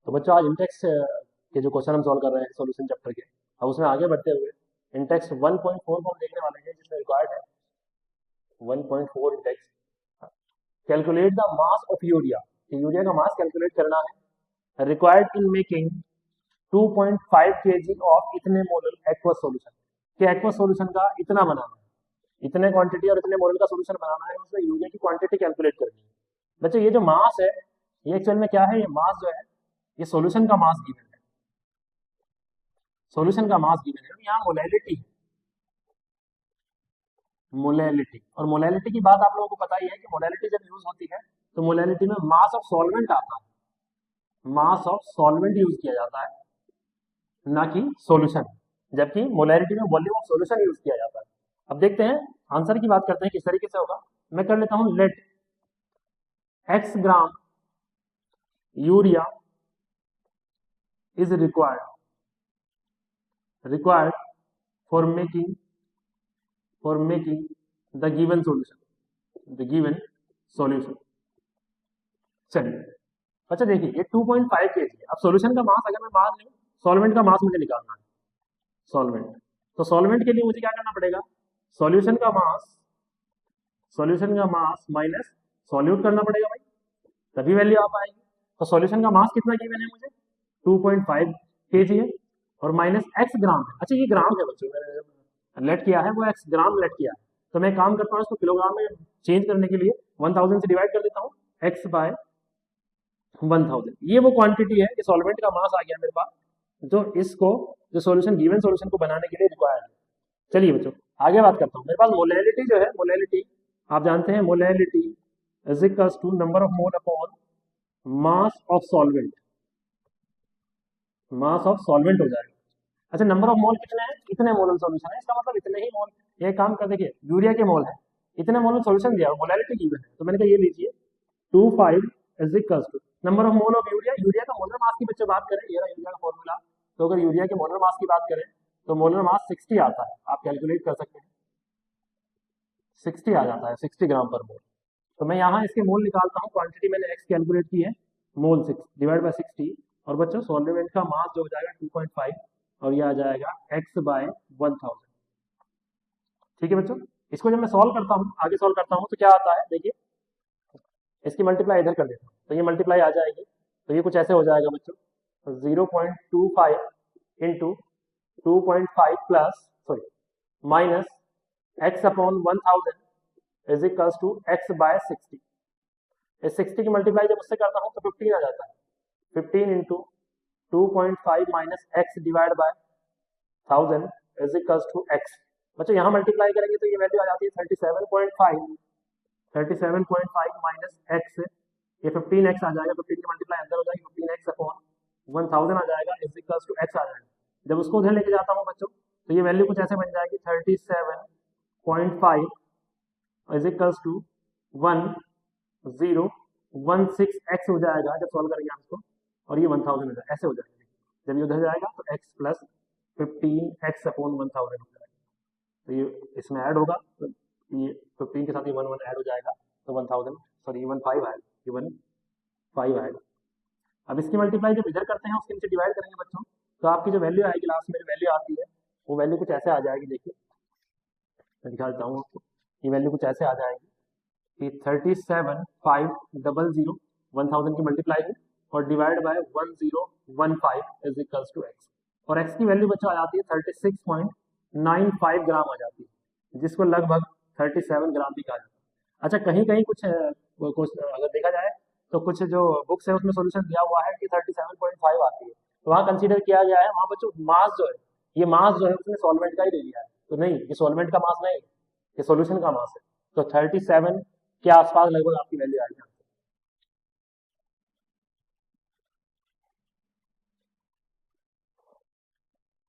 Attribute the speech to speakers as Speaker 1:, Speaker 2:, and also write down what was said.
Speaker 1: तो बच्चों आज इंटेक्स के जो क्वेश्चन हम सॉल्व कर रहे हैं सॉल्यूशन चैप्टर के, अब उसमें आगे बढ़ते हुए इंटेक्स 1.4 को हम देखने वाले हैं, जिसमें रिक्वायर्ड है 1.4 index calculate the mass of urea. Urea का मास कैलकुलेट करना है, required in making 2.5 kg of इतने मोलर एक्वस सॉल्यूशन। कि एक्वस सॉल्यूशन का इतना बनाना है, इतने क्वांटिटी और इतने मोलर का सॉल्यूशन बनाना है, उसमें यूरिया की क्वांटिटी कैलकुलेट करनी है। बच्चों ये जो मास है ये एक्चुअल में क्या है, ये मास जो है ये सॉल्यूशन का मास गिवन है, सॉल्यूशन का मास गिवन है। यहाँ मोलैलिटी है, मोलैलिटी, और मोलैलिटी की बात आप लोगों को पता ही है कि मोलैलिटी जब यूज होती है तो मोलैलिटी में मास ऑफ सॉल्वेंट आता है, मास ऑफ सॉल्वेंट यूज किया जाता है ना कि सॉल्यूशन, जबकि मोलैलिटी में वॉल्यूम ऑफ सॉल्यूशन यूज किया जाता है। अब देखते हैं आंसर की बात करते हैं किस तरीके से होगा। मैं कर लेता हूं let x gram urea is required for making the given solution। चलिए अच्छा देखिए ये 2.5 kg, अब सॉल्यूशन का मास अगर मैं मान लूं, सॉल्वेंट का मास मुझे निकालना है, सॉल्वेंट, तो सॉल्वेंट के लिए मुझे क्या करना पड़ेगा, सॉल्यूशन का मास माइनस सॉल्यूट करना पड़ेगा भाई, तभी वैल्यू आ पाएगी। तो सॉल्यूशन का मास कितना गिवन है मुझे, 2.5 kg है, और माइनस x ग्राम है। अच्छा ये ग्राम है बच्चों, मैंने लेट किया है वो x ग्राम लेट किया है, तो मैं काम करता हूँ इसको किलोग्राम में चेंज करने के लिए 1000 से डिवाइड कर देता हूँ, x बाय 1000। ये वो क्वांटिटी है कि सॉल्वेंट का मास आ गया मेरे पास, जो इसको जो सॉल्यूशन गिवन सॉल्यूशन को बनाने के लिए रिक्वायर्ड है। चलिए बच्चों आगे बात करता हूँ। मेरे पास मोलैलिटी जो है, मोलैलिटी आप जानते हैं, molality is equals to number of mole upon mass of solvent, mass of solvent हो जाएगा। अच्छा नंबर ऑफ मोल कितने हैं, इतने मोलर सॉल्यूशन है, इसका मतलब इतने ही मोल। ये काम कर देखिए यूरिया के मोल है, इतने मोलर सॉल्यूशन दिया, मोलैलिटी गिवन है, तो मैंने कहा ये लीजिए 25 is equals to number of mole of urea. Urea का मोलर मास की बच्चे बात करें, ये रहा यूरिया का फॉर्मूला, तो अगर यूरिया के मोलर मास की बात करें तो मोलर मास 60 आता है, आप कैलकुलेट कर सकते हैं, 60 आ जाता है, 60 ग्राम पर मोल। तो मैं यहाँ इसके मोल निकालता हूँ, क्वांटिटी मैंने x कैलकुलेट की है, मोल 6 डिवाइड बाय 60, और बच्चों सॉल्वेंट का मास जो हो जाएगा 2.5, और ये आ जाएगा x बाय 1000। ठीक है बच्चों, इसको जब मैं सॉल्व करता हूँ, आगे सॉल्व करता हूँ तो क्या आता है देखिए, इसकी मल्टीप्लाई इधर कर देता हूँ तो ये मल्टीप्लाई आ जाएगी, तो ये कुछ ऐसे हो जाएगा बच्चों, 0.25 into 2.5 plus sorry minus x upon 1000 is equals to x by 60। इस 60 की मल्टीप्लाई जब उससे करता हूँ तो 15 आ जाता है, 15 into 2.5 minus x divide by 1000 is equals to x। बच्चों यहाँ मल्टीप्लाई करेंगे तो ये वैल्यू आ जाती है 37.5, 37.5 माइनस x, ये 15x आ जाएगा, 15 की मल्टीप्लाई अंदर हो जाएगी, 15x अपॉन 1000 आ जाएगा इज इक्वल्स टू x आ जाएगा। जब उसको उधर लेके जाता हूँ बच्चों तो ये वैल्यू कुछ ऐसे बन जाएगी 37.5 इज इक्वल्स टू 1016x हो जाएगा जब सॉल्व करेंगे हम इसको, और ये 1000 हो जाएगा, ऐसे हो जाएगा। जब ये उधर जाएगा तो x प्लस 15x अपॉन 1000 हो जाएगा, तो ये इसमें ऐड होगा, तो ये 15 के साथ ये 1 ऐड हो जाएगा, तो 1000 सॉरी 15 आएगा, ये 15 आएगा। अब इसकी मल्टीप्लाई जब इधर करते हैं उसके नीचे डिवाइड करेंगे बच्चों, तो आपकी जो वैल्यू आएगी, लास्ट में जो वैल्यू आती है वो वैल्यू कुछ ऐसे आ जाएगी, देखिए मैं दिखा देता हूँ आपको, ये वैल्यू कुछ ऐसे आ जाएगी कि 37,500 1000 की मल्टीप्लाई है और divide by 1015 is equals to X, और एक्स की वैल्यू बच्चों आ जाती है 36.95 ग्राम आ जाती है, जिसको लगभग 37 ग्राम भी कहा जाता है। अच्छा कहीं कहीं कुछ अगर देखा जाए तो कुछ जो बुक्स है उसमें सॉल्यूशन दिया हुआ है कि 37.5 आती है, तो वहाँ कंसीडर किया गया है, वहाँ बच्चों मास जो है, ये मास जो है उसने सॉल्वेंट का ही ले लिया है, तो नहीं ये सॉल्वेंट का मास नहीं, ये सॉल्यूशन का मास है, तो 37 के आसपास लगभग आपकी वैल्यू